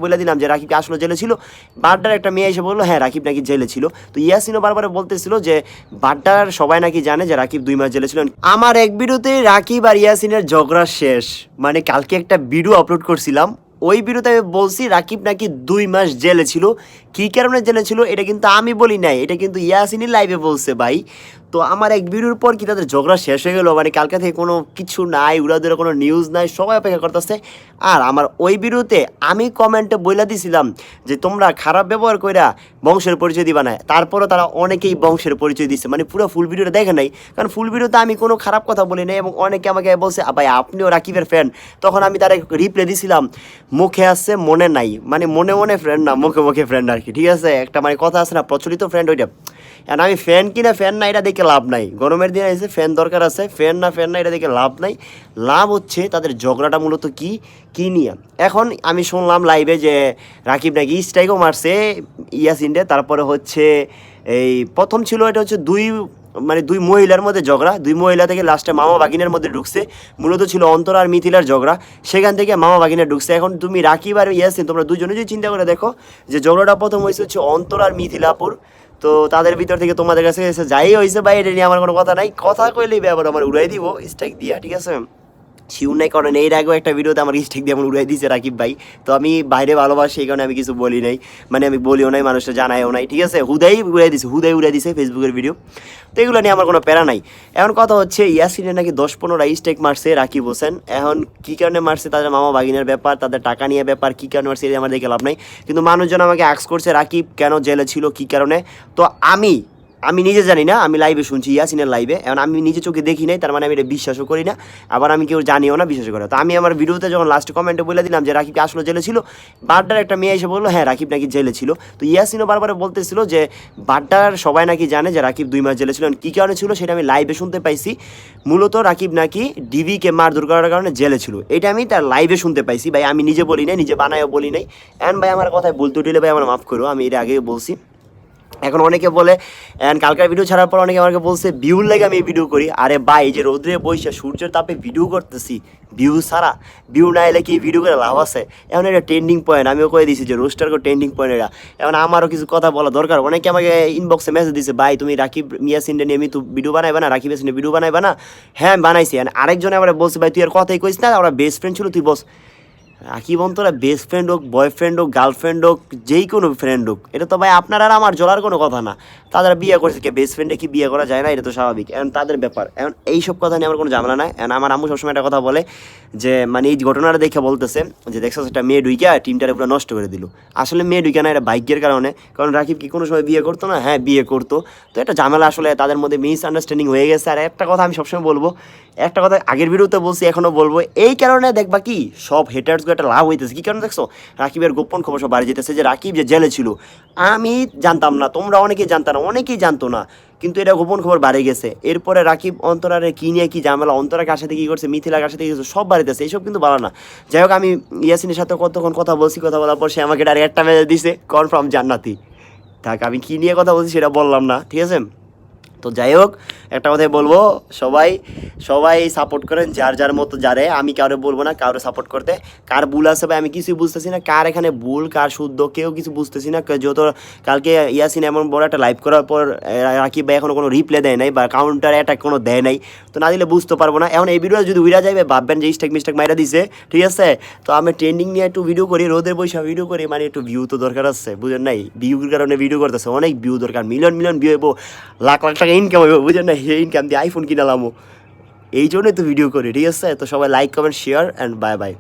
বলে দিলাম যে রাকিব আসলে জেলে ছিল। বাড্ডার একটা মেয়ে এসে বললো হ্যাঁ রাকিব নাকি জেলে ছিল। তো ইয়াসিনও বারবার বলতেছিল যে বাড্ডার সবাই নাকি জানে যে রাকিব 2 মাস জেলে ছিল। আমার এক ভিডিওতে রাকিব আর ইয়াসিনের ঝগড়া শেষ, মানে কালকে একটা ভিডিও আপলোড করছিলাম, ওই ভিডিওতে আমি বলছি রাকিব নাকি 2 মাস জেলে ছিল। কী কারণে জেলে ছিল এটা কিন্তু আমি বলি নাই, এটা কিন্তু ইয়াসিনই লাইভে বলছে ভাই। তো আমার এক ভিডিওর পর কি তাদের ঝগড়া শেষ হয়ে গেলো, মানে কালকে থেকে কোনো কিছু নাই, উড়াদুরা কোনো নিউজ নাই, সবাই অপেক্ষা করতেছে। আর আমার ওই ভিডিওতে আমি কমেন্টে বইলা দিছিলাম যে তোমরা খারাপ ব্যবহার কইরা বংশের পরিচয় দিবা না, তারপরও তারা অনেকেই বংশের পরিচয় দিচ্ছে, মানে পুরো ফুল ভিডিওটা দেখে নাই, কারণ ফুল ভিডিওতে আমি কোনো খারাপ কথা বলি নাই। এবং অনেকে আমাকে বলছে ভাই আপনিও রাকিবের ফ্রেন্ড, তখন আমি তারা রিপ্লাই দিছিলাম মুখে আসছে মনে নাই, মানে মনে মনে ফ্রেন্ড না, মুখে মুখে ফ্রেন্ড আর কি, ঠিক আছে। একটা মানে কথা আছে না প্রচলিত ফ্রেন্ড, ওইটা। আর আমি ফ্যান কিনা ফ্যান না এটা দেখে লাভ নাই, গরমের দিনে এসে ফ্যান দরকার আছে, ফ্যান না এটা দেখে লাভ নাই। লাভ হচ্ছে তাদের ঝগড়াটা মূলত কি নিয়ে। এখন আমি শুনলাম লাইভে যে রাকিব নাকি স্ট্রাইকও মারছে ইয়াসিনডে, তারপরে হচ্ছে এই প্রথম ছিল এটা হচ্ছে দুই মহিলার মধ্যে ঝগড়া, 2 মহিলা থেকে লাস্টে মামা বাগিনের মধ্যে ঢুকছে, মূলত ছিল অন্তর আর মিথিলার ঝগড়া, সেখান থেকে মামা বাগিনে ঢুকছে। এখন তুমি রাকিব আর ইয়াসিন তোমরা দুজনে যদি চিন্তা করে দেখো যে ঝগড়াটা প্রথম হয়েছে হচ্ছে অন্তর আর মিথিলাপুর, তো তাদের ভিতর থেকে তোমাদের কাছে এসে যাই হয়েছে ভাই, এটা নিয়ে আমার কোনো কথা নাই, কথা কইলেই ব্যাপার আমার উড়াই দিব স্ট্রাইক দিয়া, ঠিক আছে। শিউর নাই করেন, এর আগেও একটা ভিডিওতে আমার স্ট্রাইক দিয়ে আমার উড়াই দিয়েছে রাকিব ভাই। তো আমি বাইরে ভালোবাসি এই কারণে আমি কিছু বলি নাই, মানে আমি বলিও নাই, মানুষটা জানায়ও নাই, ঠিক আছে। হুদাই উড়াই দিছে ফেসবুকের ভিডিও। তো এগুলো নিয়ে আমার কোনো প্যারা নাই। এখন কথা হচ্ছে ইয়াসিনের নাকি 10-15টা স্ট্রাইক মারছে রাকিব হোসেন। এখন কী কারণে মারছে, তাদের মামা ভাগিনের ব্যাপার, তাদের টাকা নিয়ে ব্যাপার, কী কারণে মারছে এটা আমার দেখে লাভ নাই। কিন্তু মানুষজন আমাকে আক্স করছে রাকিব কেন জেলে ছিল, কী কারণে। তো আমি নিজে জানি না, আমি লাইভে শুনছি ইয়াসিনের লাইভে, এখন আমি নিজে চোখে দেখি নাই, তার মানে আমি এটা বিশ্বাসও করি না, আবার আমি কেউ জানিও না বিশ্বাস করে। তো আমি আমার ভিডিওতে যখন লাস্ট কমেন্টে বলে দিলাম যে রাকিব আসলে জেলে ছিল, বাড্ডার একটা মেয়ে এসে বললো হ্যাঁ রাকিব নাকি জেলে ছিল। তো ইয়াসিনও বারবার বলতেছিল যে বাড্ডার সবাই নাকি জানে যে রাকিব 2 মাস জেলে ছিল, কী কারণে ছিল সেটা আমি লাইভে শুনতে পাইছি। মূলত রাকিব নাকি ডিবিকে মারধর করার কারণে জেলে ছিল, এটা আমি তার লাইভে শুনতে পাইছি ভাই, আমি নিজে বলি নাই, নিজে বানায়ও বলি নাই। এখন ভাই আমার কথায় বলতে উঠলে ভাই আমার মাফ করো, আমি এর আগেও বলছি। এখন অনেকে বলে, অ্যান্ড কালকার ভিডিও ছাড়ার পর অনেকে আমাকে বলছে ভিউর লেগে আমি এই ভিডিও করি। আরে ভাই এই যে রোদ্রে বৈশা সূর্যের তাপে ভিডিও করতেছি, ভিউ না এলে কি ভিডিও করে লাভ আছে। এখন এটা ট্রেন্ডিং পয়েন্ট, আমিও কয়ে দিয়েছি যে রোস্টারকে ট্রেন্ডিং পয়েন্ট এটা। এখন আমারও কিছু কথা বলা দরকার। অনেকে আমাকে ইনবক্সে মেসেজ দিছে ভাই তুমি রাকিব ইয়াসিন নিয়ে আমি তো ভিডিও বানাইবা না, রাকিব ইয়াসিনের ভিডিও বানাইবা না। হ্যাঁ বানাইছি। আরেকজনে আবার বলছে ভাই তুই আর কথাই কইস না, আমরা বেস্ট ফ্রেন্ড ছিল, তুই বস। রাকিব অন্তরা বেস্ট ফ্রেন্ড হোক, বয়ফ্রেন্ড হোক, গার্লফ্রেন্ড হোক, যেই কোনো ফ্রেন্ড হোক, এটা তো ভাই আপনার আর আমার জলার কোনো কথা না। তারা বিয়ে করছে, কে বেস্ট ফ্রেন্ডে কি বিয়ে করা যায় না, এটা তো স্বাভাবিক। এখন তাদের ব্যাপার, এখন এইসব কথা নিয়ে আমার কোনো ঝামেলা নাই। এখন আমার আম্মু সবসময় একটা কথা বলে যে মানে এই ঘটনাটা দেখে বলতেছে যে দেখছো একটা মেয়ে ঢুইকা টিমটারে পুরো নষ্ট করে দিল। আসলে মেয়ে ঢুইকা না, এটা ভাগ্যের কারণে, কারণ রাকিব কি কোনো সময় বিয়ে করতো না? হ্যাঁ বিয়ে করতো। তো একটা ঝামেলা আসলে তাদের মধ্যে মিসআন্ডারস্ট্যান্ডিং হয়ে গেছে। আর একটা কথা আমি সবসময় বলবো, একটা কথা আগের ভিডিওতে বলছি এখনও বলবো, এই কারণে দেখবা কি সব হেটার্সগুলো একটা লাভ হইতেছে। কী কারণে দেখছো? রাকিবের গোপন খবর সব বাড়ি যেতেছে যে রাকিব যে জেলে ছিল। আমি জানতাম না, তোমরা অনেকেই জানতো না, অনেকেই জানতো না, কিন্তু এটা গোপন খবর বাড়ে গেছে। এরপরে রাকিব অন্তরারে কী নিয়ে কী ঝামেলা, অন্তরা কার সাথে কী করছে, মিথিলা কার সাথে কী করছে, সব বাড়িতেছে। এইসব কিন্তু ভালো না। যাই হোক, আমি ইয়াসিনের সাথে কতক্ষণ কথা বলছি, কথা বলার পর সে আমাকে ডাইরেক্ট একটা মেসেজ দিছে কনফার্ম জান্নাতি। থাক, আমি কী নিয়ে কথা বলছি সেটা বললাম না, ঠিক আছে। তো যাই হোক, একটা কথাই বলবো, সবাই সাপোর্ট করেন যার যার মতো যারে। আমি কারো বলবো না কারো সাপোর্ট করতে। কার ভুল আছে ভাই আমি কিছুই বুঝতেছি না, কার এখানে ভুল কার শুদ্ধ কেউ কিছু বুঝতেছি না। যেহেতু কালকে ইয়াসিন এমন বড় একটা লাইভ করার পর রাকিব ভাই এখনও কোনো রিপ্লাই দেয় নাই বা কাউন্টার অ্যাটাক কোনো দেয় নাই, তো না দিলে বুঝতে পারবো না। এখন এই ভিডিও যদি উইরা যাবে ভাববেন যে মিস্টেক মাইরা দিছে, ঠিক আছে। তো আমি ট্রেন্ডিং নিয়ে একটু ভিডিও করি, রোদের বৈশা ভিডিও করি, মানে একটু ভিউ তো দরকার আছে, বুঝেন নাই। ভিউর কারণে ভিডিও করতেছে, অনেক ভিউ দরকার, মিলিয়ন ভিউ হইব, লাখ টাকা ইনকাম হইব, বুঝেন না। সেই ইনকাম দিয়ে আইফোন কিনালামো, এই জন্যই তো ভিডিও করি, ঠিক আছে। তো সবাই like comment share and bye bye.